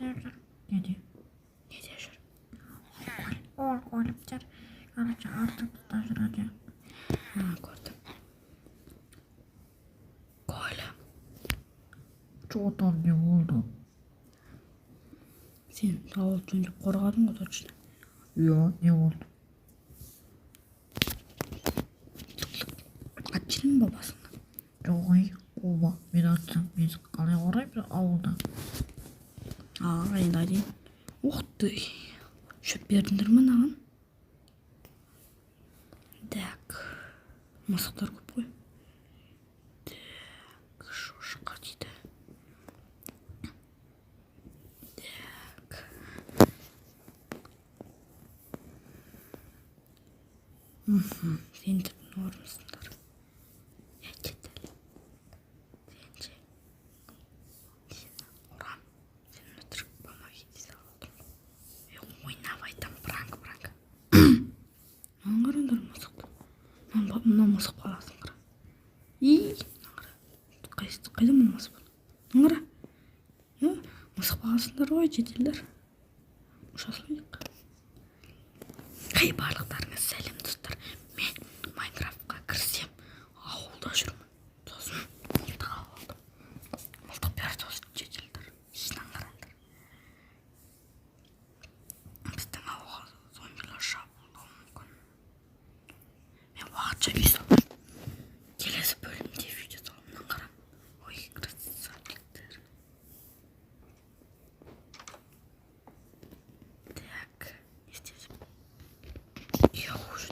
жүр? Не жүр? Ол қойылып жүр. Короче, артымызда жүреді. Көрдім. Коля. Чоғатан не болды? Сен ауыл жөніп қорғадың ғой точно. Не болды? Қатшының бабасың. Жоғай, оба, мен атсам, мен қалай қараймын ауылда. Енді айдайын. Ух ты. Шөп бердіңдер ма наған? Так. Мысықтар көп қой. Так. Шошқа дейді. Так. Сен түрін ормысыңдар. Кеттелі. Сен ше. Сені ұрам. Сен өтірік болмай десе алдым. Ойнап айтам, пранк. Аңғырыңдар мысықты. Мына мысық баласын қыра. Аңғыра. Қайда мұны мысық бала? Аңғыра. Мысық баласындар ғой, жетелдер. Ұшасылайық. Қай барлықтарыңыз сәлем достар. Мен Майнкрафтқа кірсем, ауылда жүрмін. Сосын мылтық алып алдым. Мылтық бәрі сосын жетелдер. Сен аңғыраңдар. Біздің ауылға зомбилар шабуылдауы мүмкін. Мен уақытша үй салып, келесі бөлімде видео салымнан қарам. Ой, красавчиктер. Так, не істесіп. Я уже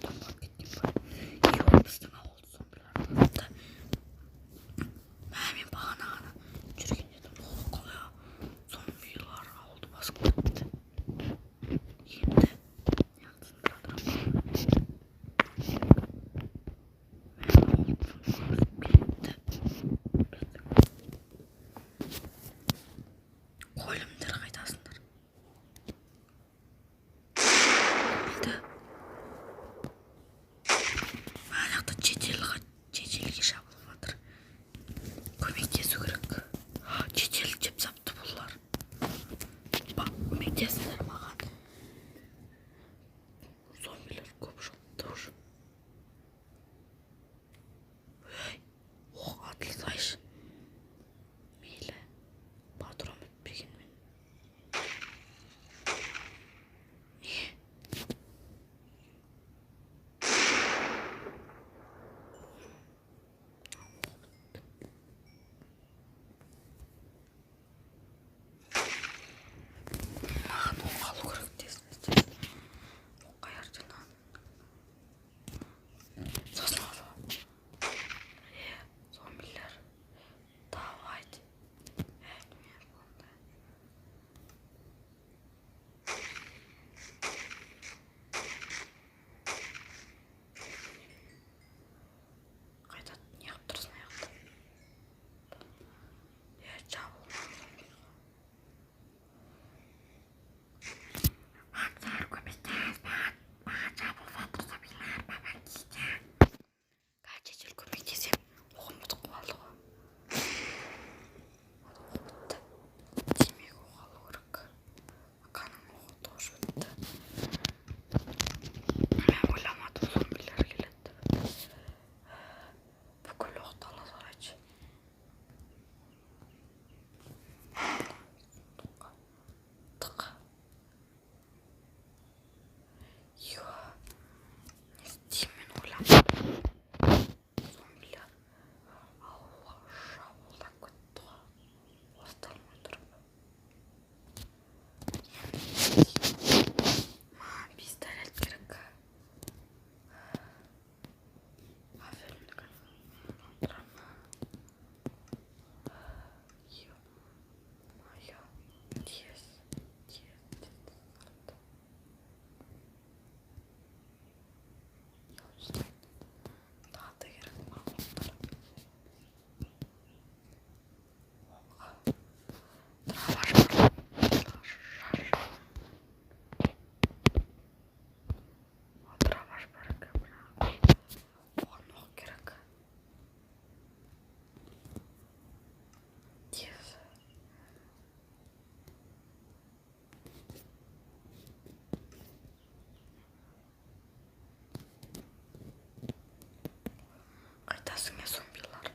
өзіңе зомбилар.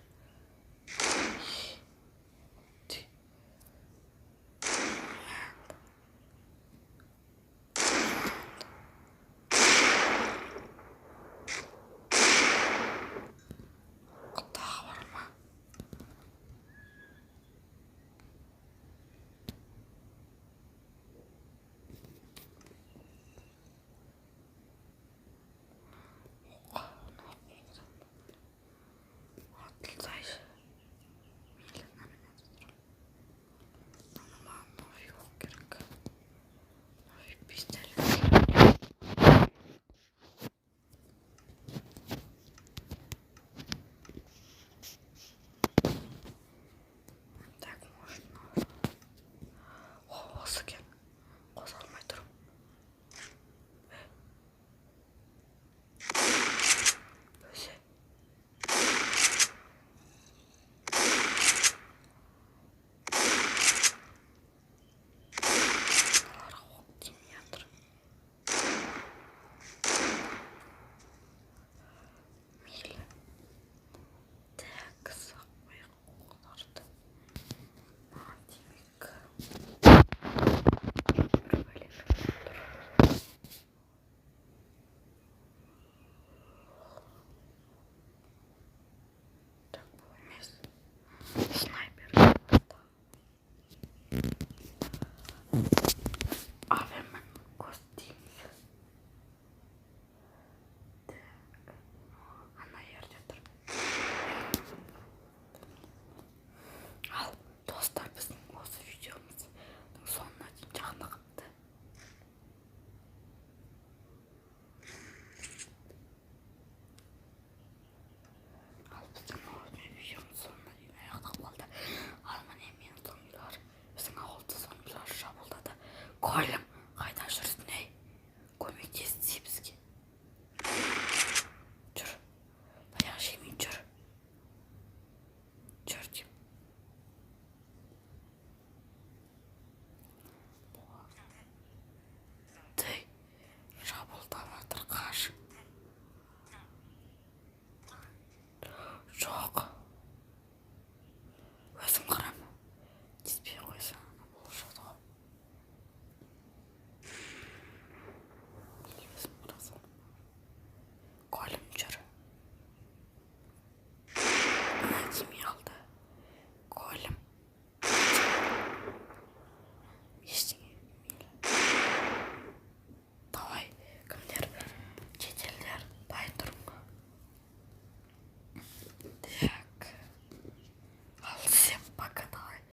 Құтаға бар ма? Отылсайшы. Мейлі, наміне тұтырым. Маған новый ол керек. Новый пистолет. Так, можно. О, осы екен. Қозғалмай тұрып. Өзі. Оларға оқ тимей жатыр. Мейлі. Так, сақпай оқтарды. Маған тимейік. Бір бәлек тұр. Так, бұл емес. Снайпер. Авемен көз тимейді. Так, ана жерде тұр. Ал, достар, біздің осы видеомыздың соңына дейін жақында қыпты. Ал біздің видеомыз соңына дейін аяқтап қалды. Ал міне мен зомбилар, біздің ауылды зомбилар шабуылдады. Колем, қайда жүрсің, ей? Көмектесті бізге. Жүр, баяғы жемей жүр. Жүр деп. Ты шабуылдап жатыр, қаш. Жоқ. Өзің қарама. Теспей қойсаң, болашады ғой. Өзім қарасам. Колем.